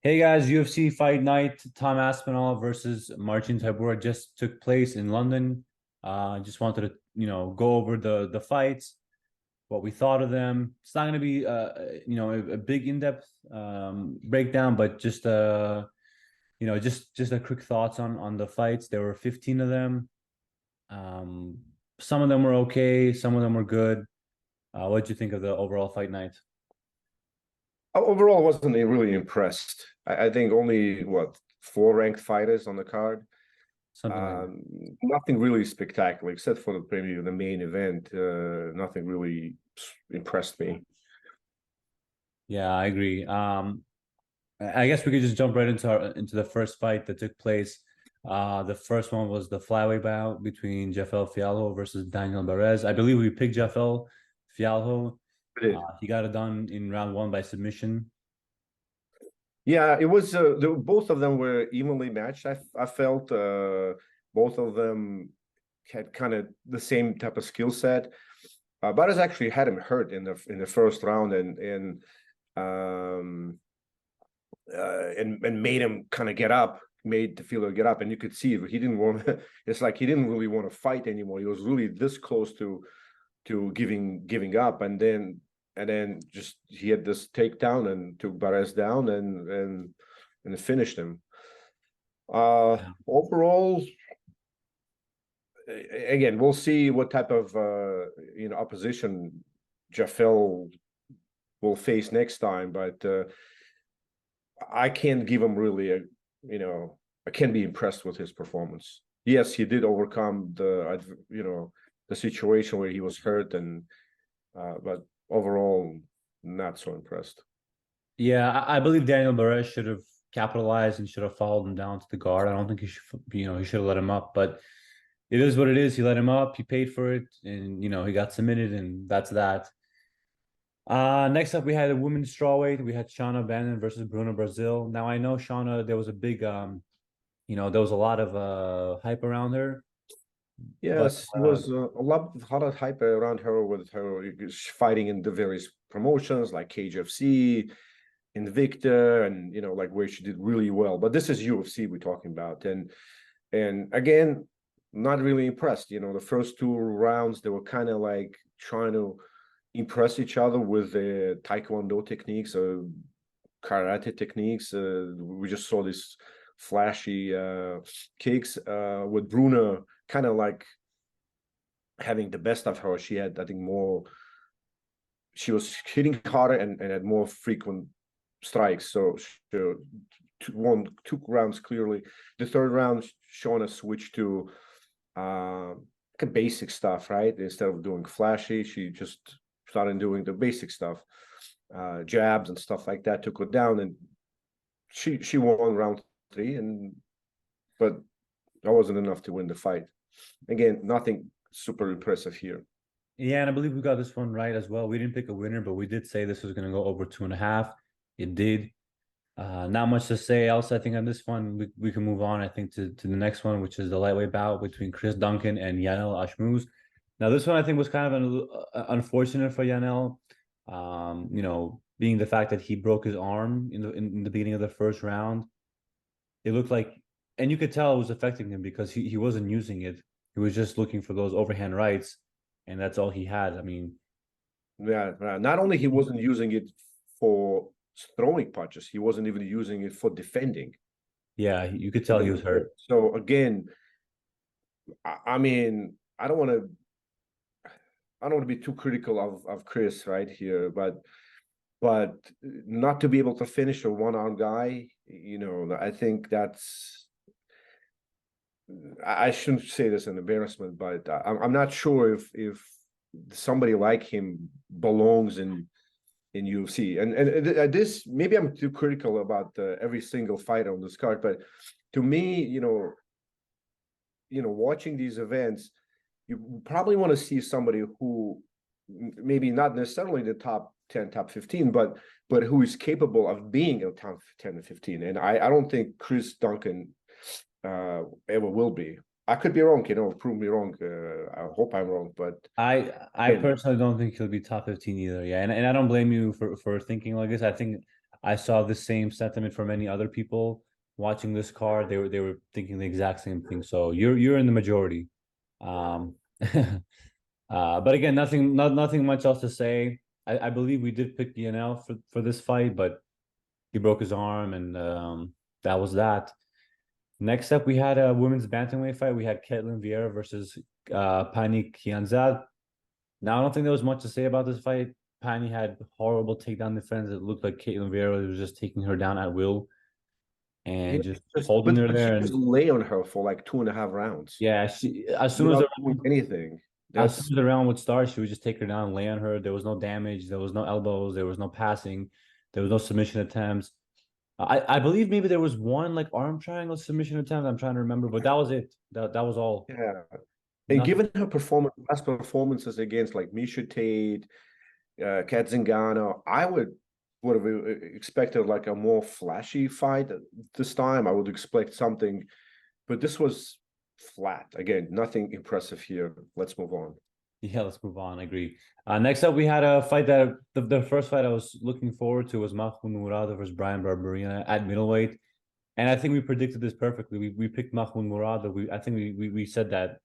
Hey guys, UFC Fight Night, Tom Aspinall versus Marcin Tybura just took place in London. Just wanted to, go over the fights, what we thought of them. It's not going to be, a big in-depth breakdown, but just a quick thoughts on the fights. There were 15 of them. Um, some of them were okay, some of them were good. What did you think of the overall fight night? Overall, I wasn't really impressed. I think only four ranked fighters on the card. Something like that. Nothing really spectacular except for the main event. Nothing really impressed me. Yeah, I agree. I guess we could just jump right into the first fight that took place. The first one was the flyweight bout between Jafel Fialho versus Daniel Barez. I believe we picked Jafel Fialho. It is. He got it done in round one by submission. Yeah, it was. Both of them were evenly matched. I felt both of them had kind of the same type of skill set. Barez actually had him hurt in the first round um, and made him kind of get up, made the Filho get up, and you could see he didn't want. It's like he didn't really want to fight anymore. He was really this close to giving up, and then just he had this takedown and took Barez down and finished him. Yeah. Overall, again, we'll see what type of opposition Jafel will face next time, but I can't give him really I can't be impressed with his performance. Yes, he did overcome the situation where he was hurt, but overall, not so impressed. Yeah, I believe Daniel Barez should have capitalized and should have followed him down to the guard. I don't think he should, he should have let him up, but it is what it is. He let him up, he paid for it, and he got submitted, and that's that. Next up we had a women's strawweight. We had Shauna Bannon versus Bruna Brazil. Now I know Shauna, there was a big there was a lot of hype around her, but Yes, it was a lot of hype around her with her fighting in the various promotions like KGFC, Invicta, and like where she did really well. But this is UFC we're talking about, and again, not really impressed. The first two rounds they were kind of like trying to impress each other with the Taekwondo techniques or karate techniques. We just saw these flashy kicks with Bruna kind of like having the best of her. She had, I think, more. She was hitting harder and had more frequent strikes. So she won two rounds clearly. The third round, Shauna switched to basic stuff, right? Instead of doing flashy, she just started doing the basic stuff, jabs and stuff like that. Took her down, and she won round three. But that wasn't enough to win the fight. Again, nothing super impressive here. yeah, and I believe we got this one right as well. We didn't pick a winner, but we did say this was going to go over 2.5. It did. Not much to say else. I think on this one we can move on. I think to the next one, which is the lightweight bout between Chris Duncan and Yanal Ashmouz. Now this one I think was kind of unfortunate for Yanal. Being the fact that he broke his arm in the beginning of the first round. It looked like, and you could tell it was affecting him because he wasn't using it. He was just looking for those overhand rights, and that's all he had. I mean, Yeah, not only he wasn't using it for throwing punches, he wasn't even using it for defending. yeah, you could tell he was hurt. So again, I mean, I don't want to be too critical of Chris right here, but not to be able to finish a one-arm guy, I think that's. I shouldn't say this an embarrassment, but I'm not sure if somebody like him belongs in UFC. And this, maybe I'm too critical about every single fighter on this card, but to me, watching these events, you probably want to see somebody who maybe not necessarily the top 10, top 15, but who is capable of being a top 10 and 15. And I don't think Chris Duncan ever will be. I could be wrong, prove me wrong. I hope I'm wrong, but I again, personally don't think he'll be top 15 either. Yeah, and I don't blame you for thinking like this. I think I saw the same sentiment from many other people watching this card. They were thinking the exact same thing. So you're in the majority. Um, but again, nothing much else to say. I believe we did pick Yanal for this fight, but he broke his arm, and that was that. Next up, we had a women's bantamweight fight. We had Ketlen Vieira versus Pannie Kianzad. Now, I don't think there was much to say about this fight. Pannie had horrible takedown defense. It looked like Ketlen Vieira was just taking her down at will Yeah, and just holding her but she there. just And lay on her for like 2.5 rounds yeah, she as soon as without doing anything. as soon That's as the round would start, she would just take her down and lay on her. There was no damage. There was no elbows. There was no passing. There was no submission attempts. I believe maybe there was one like arm triangle submission attempt. I'm trying to remember, but that was it. That was all. yeah. And Nothing. given her past performances against like Misha Tate, Kat Zingano, I would have expected like a more flashy fight this time. I would expect something, but this was flat. Again, nothing impressive here. Let's move on. Yeah, let's move on. I agree. Next up, we had a fight that the first fight I was looking forward to was Makhmud Muradov versus Bryan Barberena at middleweight, and I think we predicted this perfectly. We picked Makhmud Muradov. I think we said that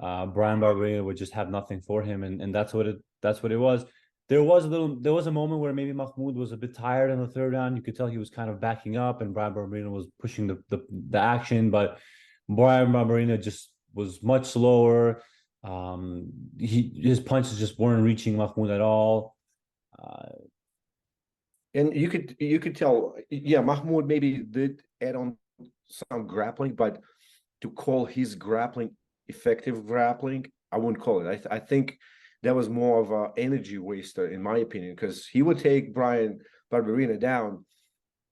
Bryan Barberena would just have nothing for him, and that's what it was. There was a moment where maybe Mahmoud was a bit tired in the third round. You could tell he was kind of backing up, and Bryan Barberena was pushing the action, but Bryan Barberena just was much slower. His punches just weren't reaching Mahmoud at all. And you could tell, yeah, Mahmoud maybe did add on some grappling, but to call his grappling effective grappling, I wouldn't call it. I think that was more of an energy waster, in my opinion, because he would take Bryan Barberena down,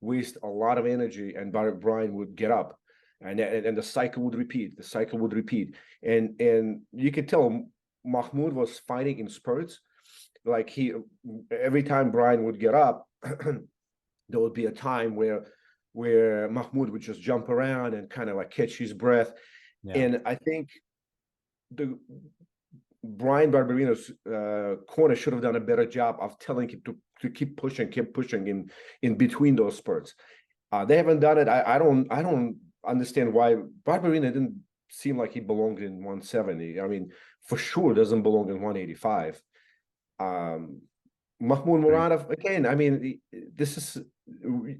waste a lot of energy, and Bryan would get up, and the cycle would repeat. The cycle would repeat, and you could tell Mahmoud was fighting in spurts. Like every time Bryan would get up, there would be a time where Mahmoud would just jump around and kind of like catch his breath. Yeah. And I think the Bryan Barberena's corner should have done a better job of telling him to keep pushing in between those spurts. They haven't done it. I don't understand why Barberena didn't seem like he belonged in 170. I mean, for sure doesn't belong in 185. Makhmud Muradov, again, I mean, this is,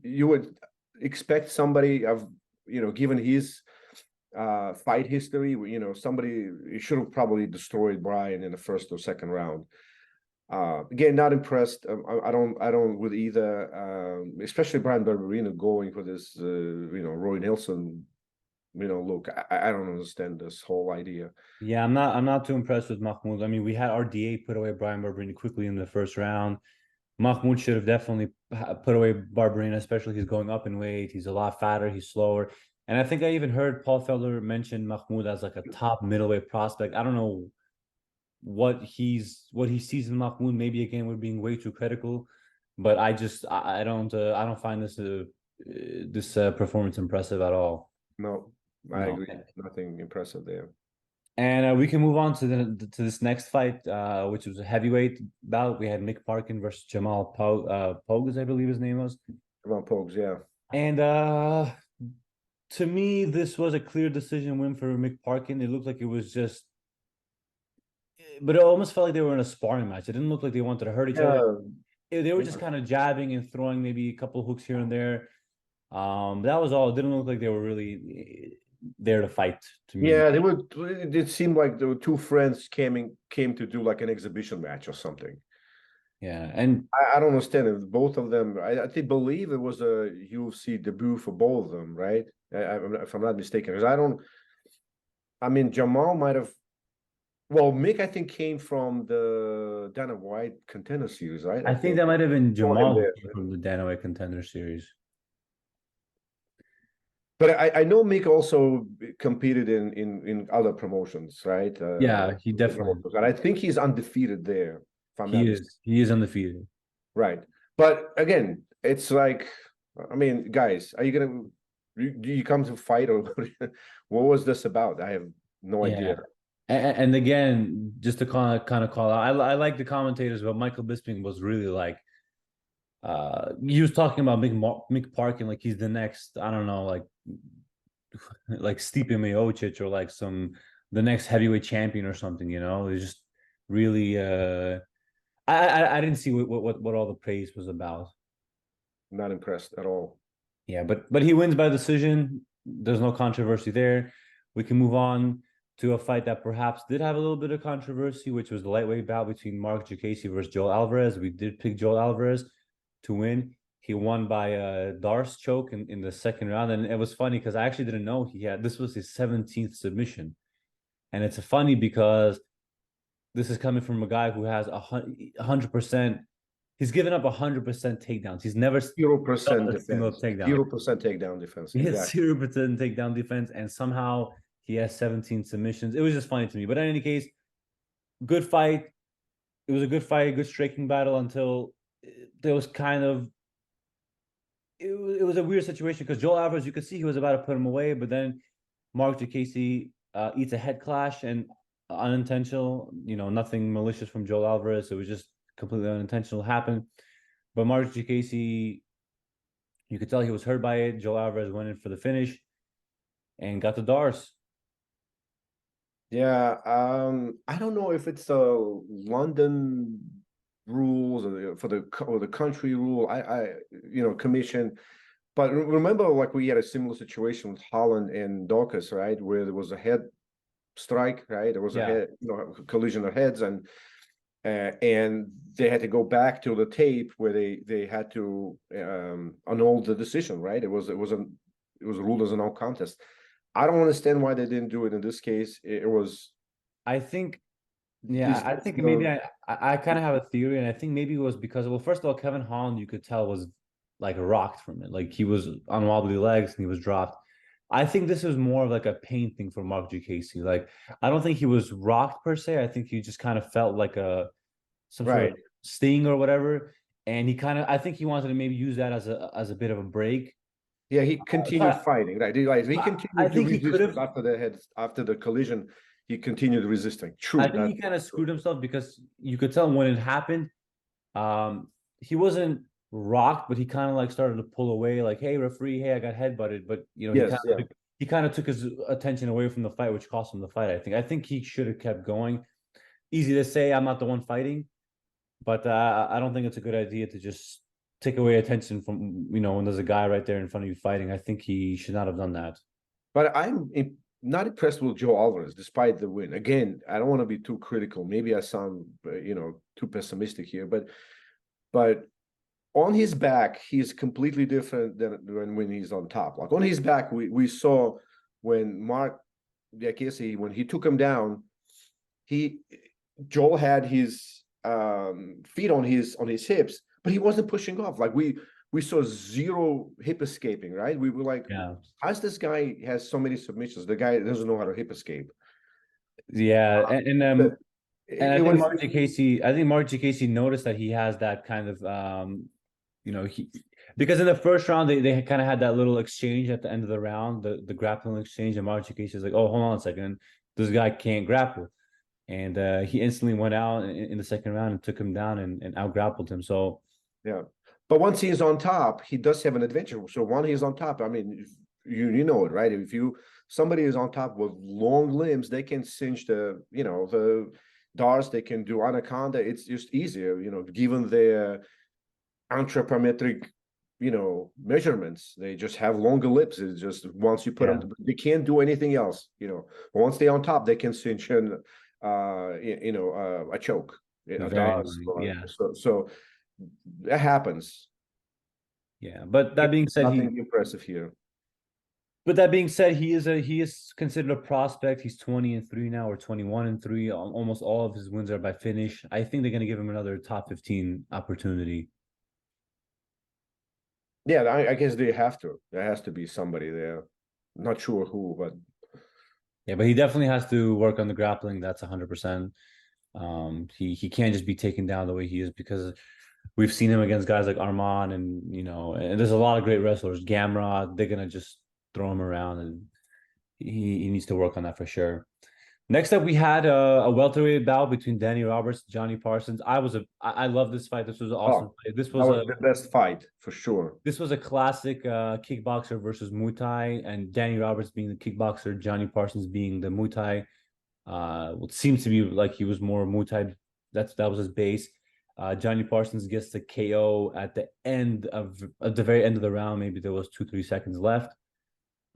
you would expect somebody of, given his fight history, somebody should have probably destroyed Bryan in the first or second round. Again, not impressed. I don't with either, especially Bryan Barberena going for this, Roy Nelson, look, I don't understand this whole idea. Yeah, I'm not too impressed with Mahmoud. I mean, we had RDA put away Bryan Barberena quickly in the first round. Mahmoud should have definitely put away Barberena, especially he's going up in weight. He's a lot fatter. He's slower. And I think I even heard Paul Felder mention Mahmoud as like a top middleweight prospect. I don't know what he sees in Mahmoud. Maybe again we're being way too critical, but I don't find this performance impressive at all. No, I agree. Nothing impressive there. And we can move on to this next fight, which was a heavyweight bout. We had Mick Parkin versus Jamal Pogues, I believe his name was. Jamal Pogues, yeah. And to me, this was a clear decision win for Mick Parkin. It looked like it was just, but it almost felt like they were in a sparring match. It didn't look like they wanted to hurt each other. They were just kind of jabbing and throwing maybe a couple hooks here and there. That was all. It didn't look like they were really there to fight, to me. Yeah, it seemed like there were two friends came to do like an exhibition match or something. Yeah, and I don't understand if both of them. I believe it was a UFC debut for both of them, right? If I'm not mistaken, because I mean, Jamal might have. Well, Mick, I think, came from the Dana White Contender Series, right? I think that might have been Jamal there. from the Dana White Contender Series. But I know Mick also competed in other promotions, right? Yeah, he definitely. And I think he's undefeated there. If I'm not mistaken. He is undefeated. Right. But again, it's like, I mean, guys, are you gonna do you come to fight, or what was this about? I have no idea. And again, just to kind of call out, I like the commentators, but Michael Bisping was really like he was talking about Mick Parkin like he's the next, I don't know, like Stipe Miocic or like the next heavyweight champion or something. It's just really I didn't see what all the praise was about. Not impressed at all. Yeah, but he wins by decision. There's no controversy there. We can move on to a fight that perhaps did have a little bit of controversy, which was the lightweight bout between Marc Diakiese versus Joel Alvarez. We did pick Joel Alvarez to win. He won by a Darce choke in the second round. And it was funny because I actually didn't know this was his 17th submission. And it's funny because this is coming from a guy who has 100%. He's given up 100% takedowns. He's never 0% a single defense. takedown. 0% takedown defense. He has 0% takedown defense, and somehow he has 17 submissions. It was just funny to me. But in any case, good fight. It was a good fight, a good striking battle until there was kind of it was a weird situation because Joel Alvarez, you could see he was about to put him away, but then Marc Diakiese eats a head clash and unintentional, nothing malicious from Joel Alvarez. It was just completely unintentional happened. But Marc Diakiese, you could tell he was hurt by it. Joel Alvarez went in for the finish and got the Darce. Yeah, I don't know if it's the London rules or the country rule. Commission. But remember, like we had a similar situation with Holland and Dawkins, right, where there was a head strike, right? There was a head, collision of heads, and they had to go back to the tape where they had to annul the decision, right? It was ruled as a no contest. I don't understand why they didn't do it in this case. It was. I think maybe I kind of have a theory, and I think maybe it was because, well, first of all, Kevin Holland, you could tell, was like rocked from it. Like he was on wobbly legs and he was dropped. I think this was more of like a pain thing for Marc Diakiese. Like I don't think he was rocked per se. I think he just kind of felt like some sort of sting or whatever. And I think he wanted to maybe use that as a bit of a break. Yeah, he continued fighting, right? He continued I think to he could have after the collision. He continued resisting. True. I think he kind of screwed himself because you could tell when it happened, he wasn't rocked, but he kind of like started to pull away, like, "Hey, referee, hey, I got headbutted." But he kind of took his attention away from the fight, which cost him the fight. I think he should have kept going. Easy to say, I'm not the one fighting, but I don't think it's a good idea to just take away attention from when there's a guy right there in front of you fighting. I think he should not have done that. But I'm not impressed with Joe Alvarez, despite the win. Again, I don't want to be too critical. Maybe I sound, too pessimistic here, but on his back, he's completely different than when he's on top. Like on his back, we saw when Marc Diakiese, when he took him down, Joel had his feet on his hips, but he wasn't pushing off. Like we saw zero hip escaping, right? We were like, how's this guy has so many submissions? The guy doesn't know how to hip escape. Yeah, and I think Marc Diakiese noticed that he has that kind of because in the first round they kind of had that little exchange at the end of the round, the grappling exchange, and Marc Diakiese is like, "Oh, hold on a second, this guy can't grapple," and he instantly went out in the second round and took him down and out grappled him. So yeah, but once he's on top, he does have an advantage. So when he's on top, I mean, you know it, right? If somebody is on top with long limbs, they can cinch the Darce, they can do anaconda. It's just easier, given their anthropometric measurements. They just have longer lips. It's just once you put them, they can't do anything else. Once they're on top, they can cinch in a choke. So that happens. Yeah, but that being said, nothing impressive here. But that being said, he is considered a prospect. He's 20-3 now, or 21-3. Almost all of his wins are by finish. I think they're going to give him another top 15 opportunity. Yeah, I guess they have to. There has to be somebody there. Not sure who, but yeah, but he definitely has to work on the grappling. That's 100%. He can't just be taken down the way he is, because we've seen him against guys like Arman and and there's a lot of great wrestlers. Gamrot, they're gonna just throw him around, and he needs to work on that for sure. Next up, we had a welterweight bout between Danny Roberts and Johnny Parsons. I love this fight. This was an awesome Oh, fight. that was the best fight for sure. This was a classic kickboxer versus Muay Thai, and Danny Roberts being the kickboxer, Johnny Parsons being the Muay Thai. What seems to be like he was more Muay Thai. That was his base. Johnny Parsons gets the KO at the end of at the very end of the round. Maybe there was 2-3 seconds left.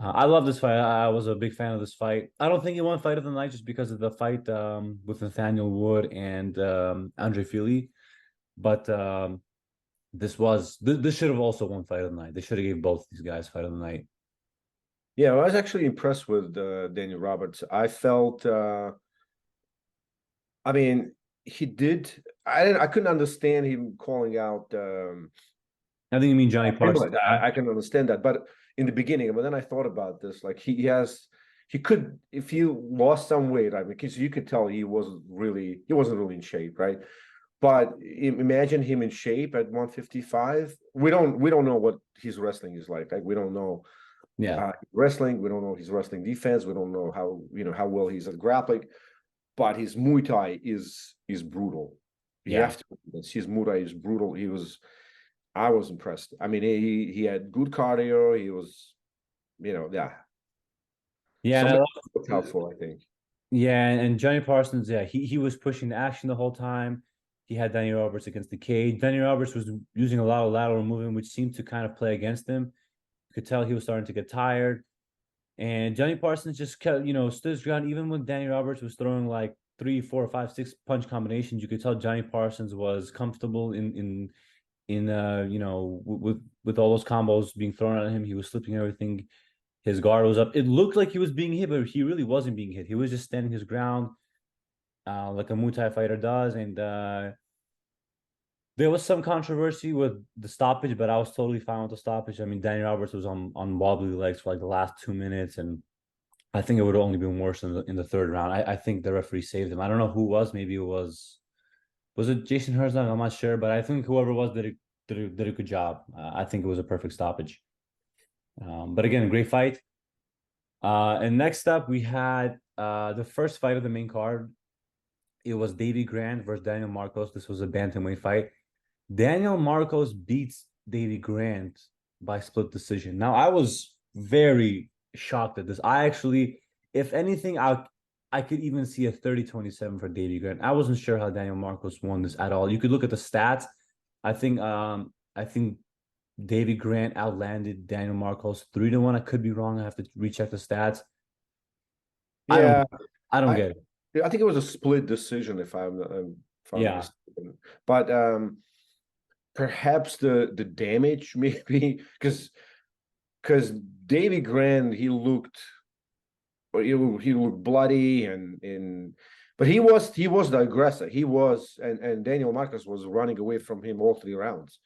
I love this fight. I was a big fan of this fight. I don't think he won fight of the night just because of the fight with Nathaniel Wood and Andre Fili, but this should have also won fight of the night. They should have gave both these guys fight of the night. Yeah, I was actually impressed with Daniel Roberts. I felt, I mean, he did. I couldn't understand him calling out. I think you mean Johnny Parsons. I can understand that, but in the beginning, but then I thought about this. Like he could, if he lost some weight, I mean, because you could tell he wasn't really in shape, right? But imagine him in shape at 155. We don't know what his wrestling is like. Like we don't know wrestling. We don't know his wrestling defense. We don't know how well he's at grappling. But his Muay Thai is brutal. You have to. His Muay Thai is brutal. I was impressed. I mean, he had good cardio. He was, Yeah, something to look out for, I think. Yeah, and Johnny Parsons, he was pushing the action the whole time. He had Danny Roberts against the cage. Danny Roberts was using a lot of lateral movement, which seemed to kind of play against him. You could tell he was starting to get tired. And Johnny Parsons just kept, stood his ground. Even when Danny Roberts was throwing like 3, 4, 5, 6 punch combinations, you could tell Johnny Parsons was comfortable in with all those combos being thrown at him. He was slipping everything. His guard was up. It looked like he was being hit, but he really wasn't being hit. He was just standing his ground, like a Muay Thai fighter does. And there was some controversy with the stoppage, but I was totally fine with the stoppage. I mean, Danny Roberts was on wobbly legs for like the last 2 minutes, and I think it would have only been worse in the third round. I think the referee saved him. I don't know who it was. Maybe it was it Jason Herzog? I'm not sure, but I think whoever was did a good job. I think it was a perfect stoppage. But again, a great fight. And next up, we had the first fight of the main card. It was Davey Grant versus Daniel Marcos. This was a bantamweight fight. Daniel Marcos beats Davey Grant by split decision. Now, I was very shocked at this. I actually, if anything, I could even see a 30-27 for Davey Grant. I wasn't sure how Daniel Marcos won this at all. You could look at the stats. I think Davey Grant outlanded Daniel Marcos 3-1. I could be wrong. I have to recheck the stats. Yeah, I don't get it. I think it was a split decision if I'm mistaken. But perhaps the damage maybe because Davey Grant he looked bloody but he was the aggressor. He was and Daniel Marcos was running away from him all 3 rounds.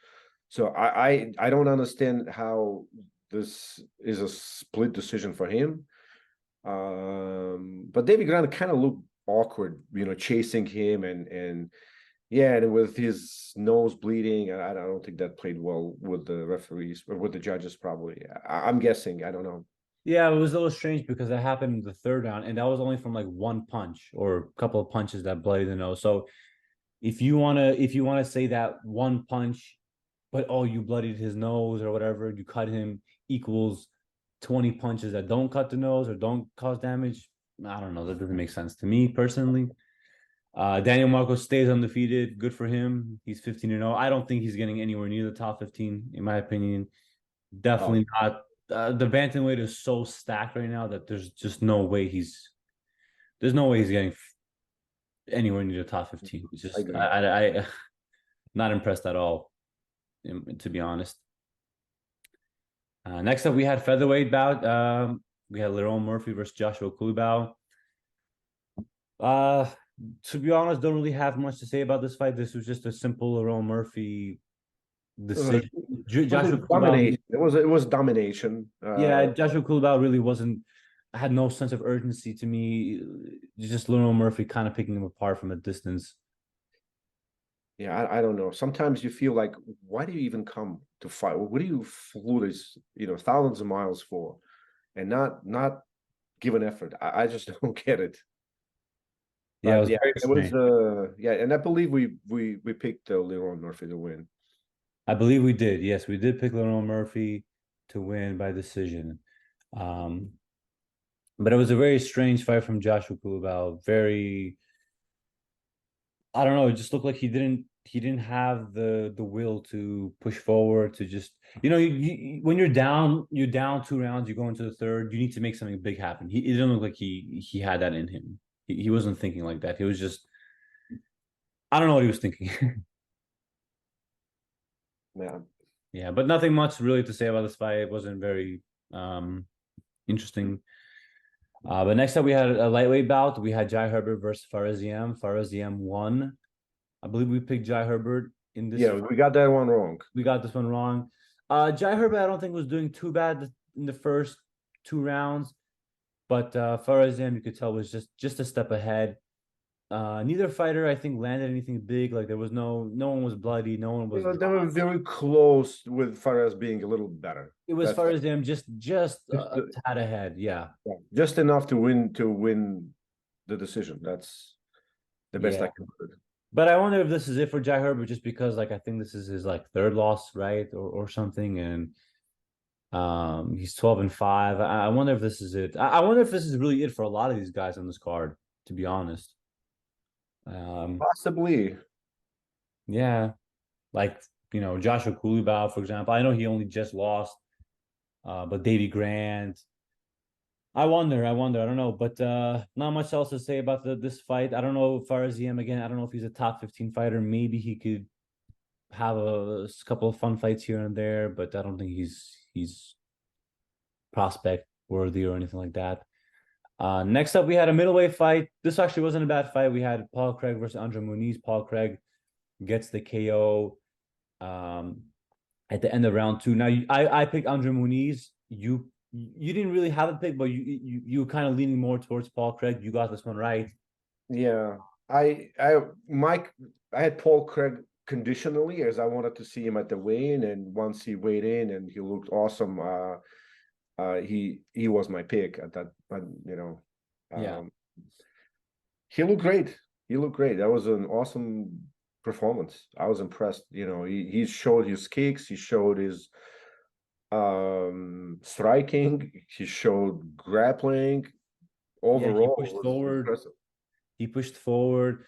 So I don't understand how this is a split decision for him. But Davey Grant kind of looked awkward, chasing him and with his nose bleeding. I don't think that played well with the referees or with the judges. Probably, I'm guessing. I don't know. Yeah, it was a little strange because that happened in the third round, and that was only from like one punch or a couple of punches that bloodied the nose. So if you wanna say that one punch, but you bloodied his nose or whatever, you cut him equals 20 punches that don't cut the nose or don't cause damage. I don't know. That doesn't make sense to me personally. Daniel Marcos stays undefeated. Good for him. He's 15-0. I don't think he's getting anywhere near the top 15, in my opinion. Definitely not. The bantamweight is so stacked right now that there's just no way he's getting anywhere near the top 15. It's just I not impressed at all, to be honest. Next up, we had featherweight bout. We had Lerone Murphy versus Joshua Kulibau. To be honest, don't really have much to say about this fight. This was just a simple Lerone Murphy decision. Domination. It was domination. Joshua Kulibau really wasn't. Had no sense of urgency to me. Just Lerone Murphy kind of picking him apart from a distance. Yeah, I don't know. Sometimes you feel like, why do you even come to fight? What do you flew this, thousands of miles for, and not give an effort? I just don't get it. Yeah, it But was yeah, very it was strange. and I believe we picked Leron Murphy to win. I believe we did. Yes, we did pick Lerone Murphy to win by decision. Um, but it was a very strange fight from Joshua Kulabau. Very, I don't know. It just looked like he didn't have the will to push forward to just when you're down 2 rounds, you go into the third, you need to make something big happen. It didn't look like he had that in him. He wasn't thinking like that. He was just I don't know what he was thinking. Yeah. Yeah, but nothing much really to say about this fight. It wasn't very um interesting. But next up we had a lightweight bout. We had Jai Herbert versus Faraziem. Faraziem won. I believe we picked Jai Herbert in this. Yeah, we got that one wrong. We got this one wrong. Jai Herbert, I don't think was doing too bad in the first 2 rounds, but Faraziem, you could tell, was just a step ahead. Neither fighter, I think, landed anything big. Like there was no one was bloody, no one was They were very close with Faraz being a little better. it was That's Faraziem just just, a tad ahead. Yeah. just enough to win the decision. That's the best Yeah. I can put it. But I wonder if this is it for Jai Herbert, just because like I think this is his like third loss, right? Or something. And he's 12-5. I wonder if this is it. I wonder if this is really it for a lot of these guys on this card, to be honest. Possibly. Yeah. Like, Joshua Kulibau, for example. I know he only just lost, but Davey Grant. I wonder. I don't know. But not much else to say about this fight. I don't know if Faraziem again, I don't know if he's a top 15 fighter. Maybe he could have a couple of fun fights here and there, but I don't think he's prospect worthy or anything like that. Next up, we had a middleweight fight. This actually wasn't a bad fight. We had Paul Craig versus Andre Muniz. Paul Craig gets the KO at the end of round 2. Now, I picked Andre Muniz. You didn't really have a pick, but you kind of leaning more towards Paul Craig. You got this one right. Yeah. I had Paul Craig conditionally, as I wanted to see him at the weigh-in, and once he weighed in and he looked awesome, he was my pick at that. But Yeah. he looked great. He looked great. That was an awesome performance. I was impressed. He showed his kicks. He showed his striking. He showed grappling. Overall, He pushed it was forward. impressive. He pushed forward.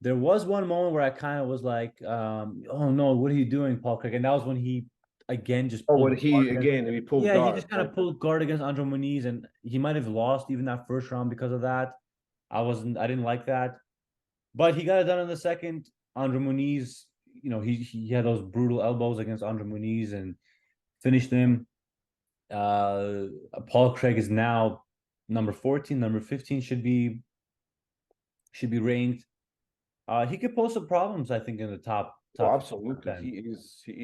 There was one moment where I kind of was like, oh no, what are you doing, Paul Craig? And that was when he again just Oh, pulled when guard against, he pulled yeah, he guard, just kind right? of pulled guard against Andre Muniz, and he might have lost even that first round because of that. I didn't like that. But he got it done in the second. Andre Muniz, he had those brutal elbows against Andre Muniz and finished him. Paul Craig is now number 14, number 15 should be ranked. He could pose some problems, I think, in the top Oh, top absolutely. 10. He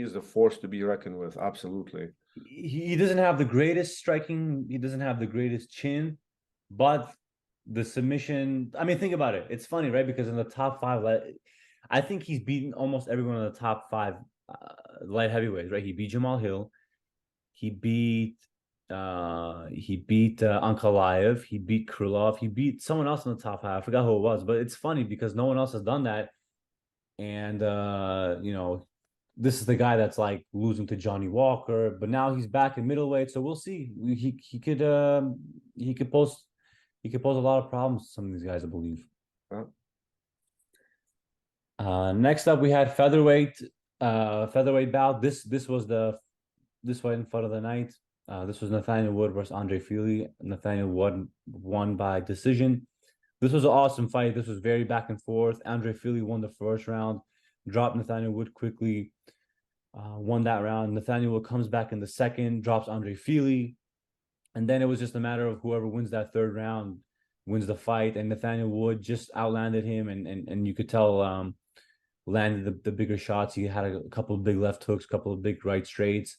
is a force to be reckoned with. Absolutely. He doesn't have the greatest striking, he doesn't have the greatest chin, but the submission, I mean, think about it. It's funny, right? Because in the top 5, I think he's beaten almost everyone in the top 5 light heavyweights, right? He beat Jamal Hill. He beat Ankalaev. He beat Krylov. He beat someone else in the top 5. I forgot who it was, but it's funny because no one else has done that. And this is the guy that's like losing to Johnny Walker, but now he's back in middleweight, so we'll see. He could pose a lot of problems to some of these guys, I believe. Next up, we had featherweight bout. This fight in front of the night. This was Nathaniel Wood versus Andre Fili. Nathaniel Wood won by decision. This was an awesome fight. This was very back and forth. Andre Fili won the first round, dropped Nathaniel Wood quickly, won that round. Nathaniel Wood comes back in the second, drops Andre Fili, and then it was just a matter of whoever wins that third round wins the fight. And Nathaniel Wood just outlanded him, and you could tell landed the bigger shots. He had a couple of big left hooks, a couple of big right straights.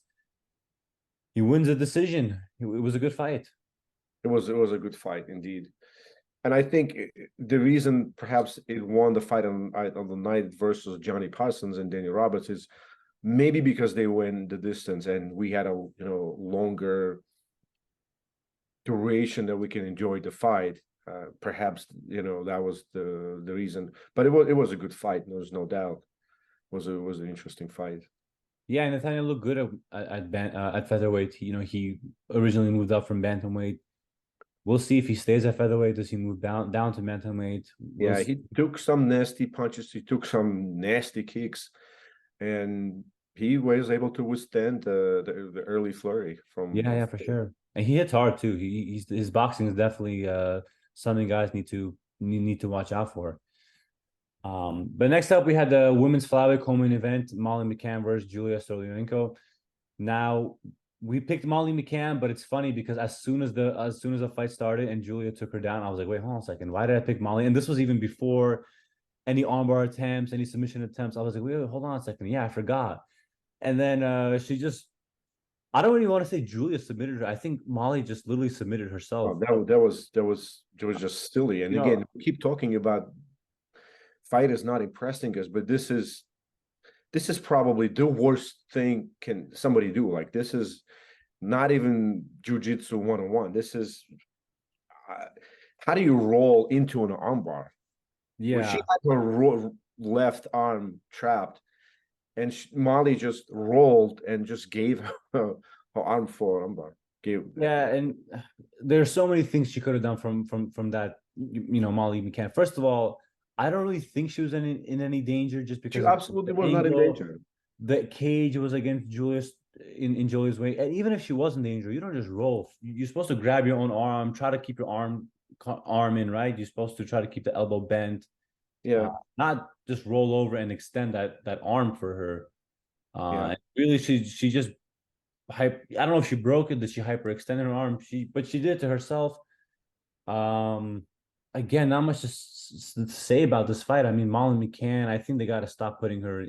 He wins a decision. It was a good fight. It was a good fight indeed. And I think the reason perhaps it won the fight on the night versus Johnny Parsons and Danny Roberts is maybe because they went the distance and we had a longer duration that we can enjoy the fight. Perhaps that was the reason. But it was a good fight. There's no doubt. Was an interesting fight. Yeah, and Nathaniel looked good at featherweight. He originally moved up from bantamweight. We'll see if he stays at featherweight. Does he move down to bantamweight? Yeah, he took some nasty punches. He took some nasty kicks, and he was able to withstand the early flurry from. Yeah, for sure. And he hits hard too. His boxing is definitely something guys need to watch out for. But next up we had the women's flyweight co-main event, Molly McCann versus Julia Stoliarenko. Now we picked Molly McCann, but it's funny because as soon as the fight started and Julia took her down, I was like, wait, hold on a second, why did I pick Molly? And this was even before any armbar attempts, any submission attempts. I was like, wait, hold on a second, yeah, I forgot. And then she just, I don't really want to say Julia submitted her. I think Molly just literally submitted herself. Oh, that was just silly. And again, we keep talking about fighters not impressing us, but this is probably the worst thing can somebody do. Like, this is not even jiu-jitsu 101. This is how do you roll into an armbar? Yeah, she had her left arm trapped, and Molly just rolled and just gave her arm for armbar. Yeah, and there's so many things she could have done from that. Molly McCann. First of all, I don't really think she was in any danger just because she absolutely was not in danger. The cage was against Julius in Julia's way, and even if she was in danger, you don't just roll. You're supposed to grab your own arm, try to keep your arm in, right? You're supposed to try to keep the elbow bent, not just roll over and extend that arm for her. Really, she just I don't know if she broke it, that she hyperextended her arm. But she did it to herself. Again, not much to say about this fight. I mean, Molly McCann, I think they got to stop putting her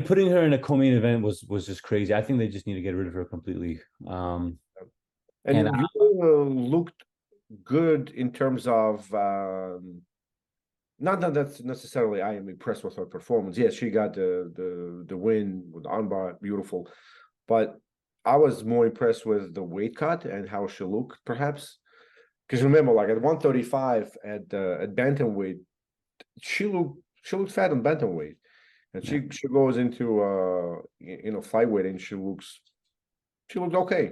putting her in a co-main event was just crazy. I think they just need to get rid of her completely. And you looked good in terms of not that that's necessarily I am impressed with her performance. Yes, she got the win with armbar, beautiful. But I was more impressed with the weight cut and how she looked, perhaps. Because remember, like at 135 at bantamweight, she looked fat on bantamweight, and she goes into flyweight and she looks okay.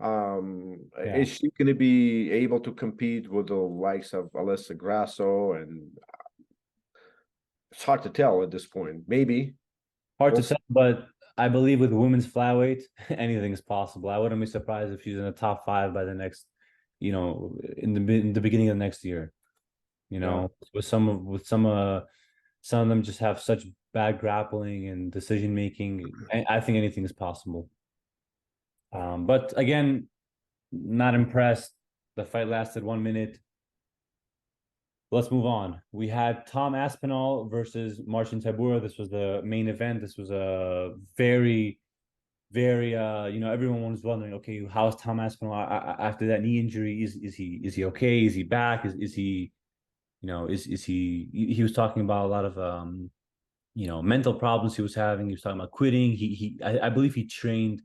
Is she going to be able to compete with the likes of Alessa Grasso? And it's hard to tell at this point. Maybe hard to tell, but I believe with women's flyweight, anything is possible. I wouldn't be surprised if she's in the top 5 by the next, in the beginning of next year. With some of them just have such bad grappling and decision making. I think anything is possible. But again, not impressed. The fight lasted 1 minute. Let's move on. We had Tom Aspinall versus Marcin Tybura. This was the main event. This was a very, very everyone was wondering, okay, how's Tom Aspinall after that knee injury? Is he okay? Is he back? Is he, is he was talking about a lot of mental problems he was having. He was talking about quitting. I believe he trained.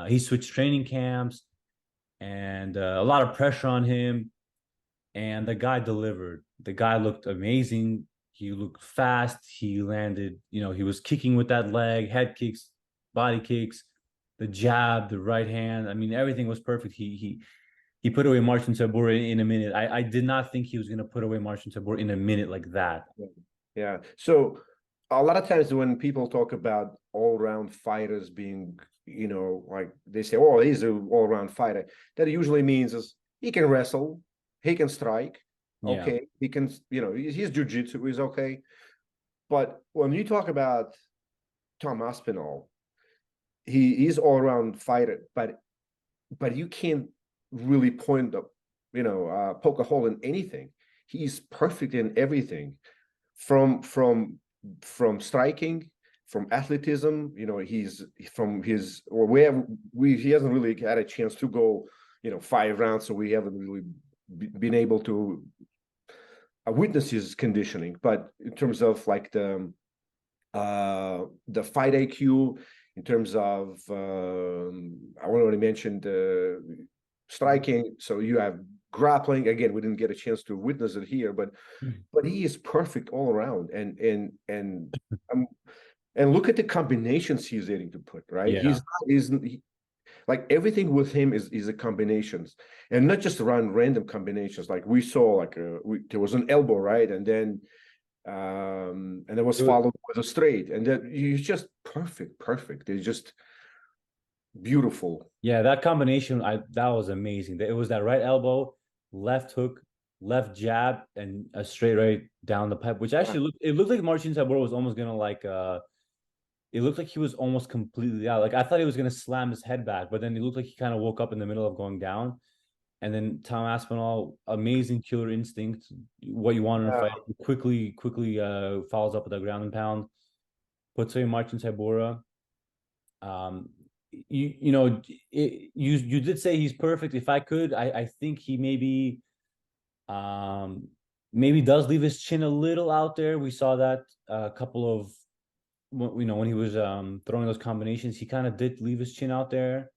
He switched training camps, and a lot of pressure on him. And the guy delivered. The guy looked amazing. He looked fast. He landed, he was kicking with that leg, head kicks, body kicks, the jab, the right hand. I mean, everything was perfect. He put away Marcin Tybura in a minute. I did not think he was going to put away Marcin Tybura in a minute like that. Yeah. So a lot of times when people talk about all-round fighters being, like they say, oh, he's an all-round fighter, that usually means is he can wrestle, he can strike, okay, he can, he's jiu-jitsu, he's okay. But when you talk about Tom Aspinall, he's all-around fighter, but you can't really point up, poke a hole in anything. He's perfect in everything, from striking, from athleticism. He's from his he hasn't really had a chance to go 5 rounds, so we haven't really been able to witness his conditioning. But in terms of like the fight IQ, in terms of I already mentioned striking. So you have grappling. Again, we didn't get a chance to witness it here, but he is perfect all around. And look at the combinations he's able to put, right? Yeah. Like everything with him is a combinations, and not just around random combinations. Like we saw, like there was an elbow, right, and then it was followed with a straight, and then he's just perfect. It's just beautiful. Yeah, that combination, that was amazing. It was that right elbow, left hook, left jab, and a straight right down the pipe, which actually looked like Marcin Tybura was almost gonna it looked like he was almost completely out. Like I thought he was gonna slam his head back, but then it looked like he kind of woke up in the middle of going down. And then Tom Aspinall, amazing killer instinct, what you want in a fight. Quickly follows up with a ground and pound, puts away Marcin Tybura. You did say he's perfect. If I could, I think he maybe does leave his chin a little out there. We saw that a couple of when he was throwing those combinations, he kind of did leave his chin out there.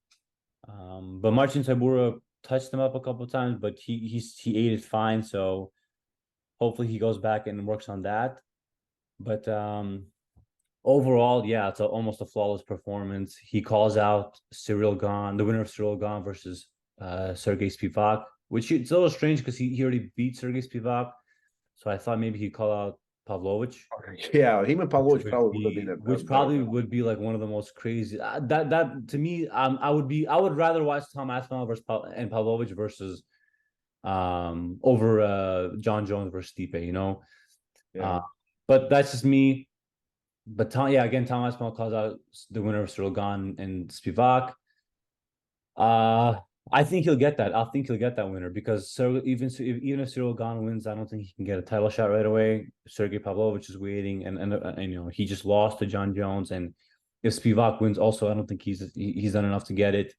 But Marcin Tybura touched him up a couple of times, but he ate it fine. So hopefully he goes back and works on that. But overall, yeah, it's almost a flawless performance. He calls out Cyril Gane, the winner of Cyril Gane versus Sergey Spivak, which it's a little strange because he already beat Sergey Spivak. So I thought maybe he'd call out Pavlovich. Yeah, him and Pavlovich probably would have been which probably would be like one of the most crazy. That to me, I would rather watch Tom Aspinall versus and Pavlovich versus over John Jones versus Stipe, you know. Yeah. But that's just me. But Tom Aspinall calls out the winner of Cyril Gane and Spivak. I think he'll get that. I think he'll get that winner because even if Cyril Gane wins, I don't think he can get a title shot right away. Sergey Pavlovich is waiting, and he just lost to John Jones. And if Spivak wins, also I don't think he's done enough to get it.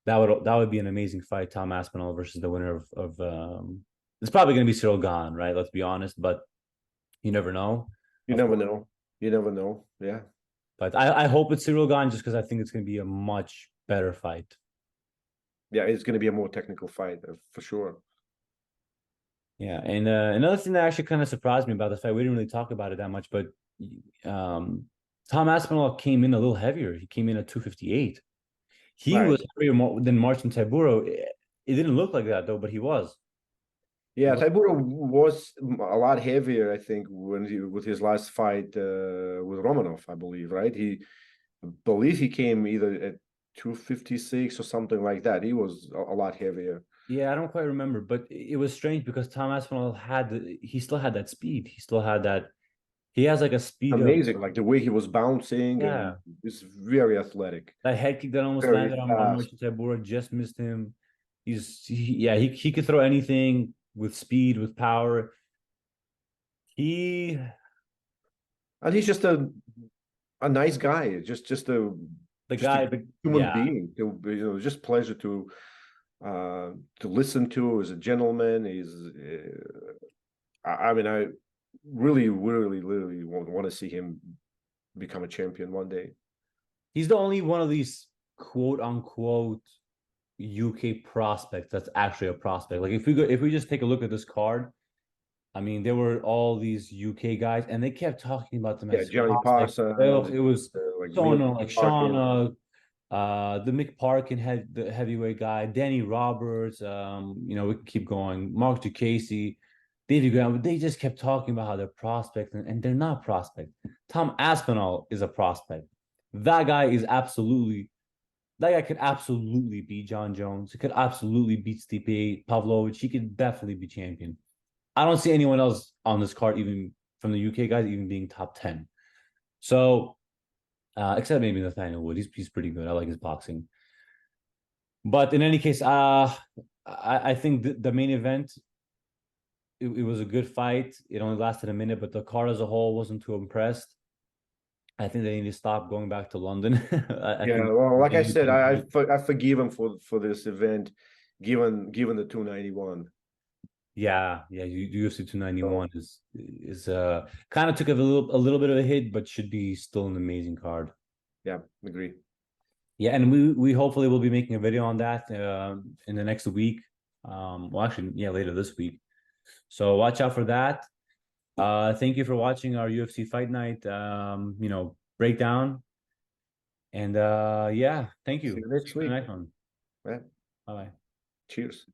That would be an amazing fight, Tom Aspinall versus the winner of it's probably going to be Cyril Gane, right? Let's be honest, but you never know. You never know. You never know. Yeah. But I hope it's Cyril Gane just because I think it's going to be a much better fight. Yeah, it's going to be a more technical fight for sure. Yeah, and another thing that actually kind of surprised me about the fight, we didn't really talk about it that much, but Tom Aspinall came in a little heavier. He came in at 258. He was heavier than Marcin Tybura. It didn't look like that though, but he was. Yeah, Tybura was a lot heavier, I think, with his last fight with Romanov, I believe, right? I believe he came either at 256 or something like that. He was a lot heavier. Yeah, I don't quite remember, but it was strange because Tom Aspinall he still had that speed. He still had that. He has like a speed. Amazing, like the way he was bouncing. Yeah, he's very athletic. That head kick that almost landed on Marcin Tybura just missed him. He could throw anything with speed, with power. And he's just a nice guy. Just a human being. Just pleasure to listen to. As a gentleman, I really want to see him become a champion one day. He's the only one of these quote unquote UK prospects that's actually a prospect. Like if we just take a look at this card, I mean, there were all these UK guys, and they kept talking about them as Johnny Parsons. It was Shauna, the Mick Parkin had the heavyweight guy, Danny Roberts. We can keep going. Marc Diakiese, Davey Graham. They just kept talking about how they're prospects, and they're not prospects. Tom Aspinall is a prospect. That guy could absolutely beat John Jones. He could absolutely beat Stipe Pavlovich. He could definitely be champion. I don't see anyone else on this card, even from the UK guys, even being top 10. So, except maybe Nathaniel Wood. He's pretty good. I like his boxing. But in any case, I think the main event, it was a good fight. It only lasted a minute, but the card as a whole wasn't too impressed. I think they need to stop going back to London. Like I said, I forgive him for this event, given the 291. Yeah, UFC 291 is kind of took a little bit of a hit, but should be still an amazing card. Yeah, agree. Yeah, and we hopefully will be making a video on that in the next week. Well, actually, yeah, later this week. So watch out for that. Thank you for watching our UFC Fight Night, breakdown. And yeah, thank you. See you next See you in week. the next one. Yeah. Bye. Cheers.